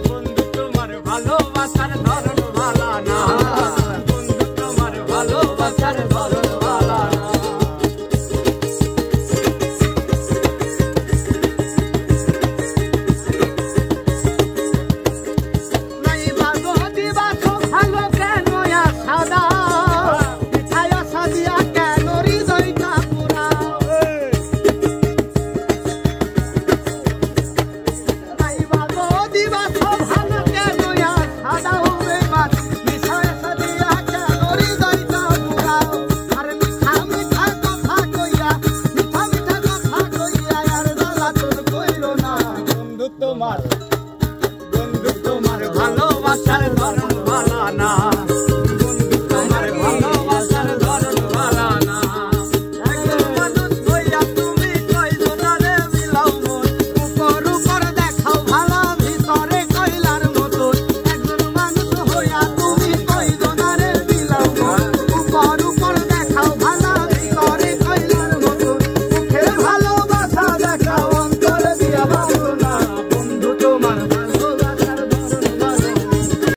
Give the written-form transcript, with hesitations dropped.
বন্ধু তোমার ভালোবাসার ধরন ভালো না, বন্ধু তোমার ভালোবাসার ধরন ভালো না। নাই বাগো দিবাস ভালো কেন সাদা মিঠাই সাদিয়া কেন হৃদয়টা পুরা। নাই বাগো দিবাস ভালো কেন সাদা হবে মাছ মিঠাই সাদিয়া কেন হৃদয়টা পুরা। আর মিঠা মিঠা কথা কইয়া মিঠা মিঠা কথা কইয়া আর জ্বালা তোর কইল না। বন্ধু তোমার ভালোবাসার ধরন ভালো না।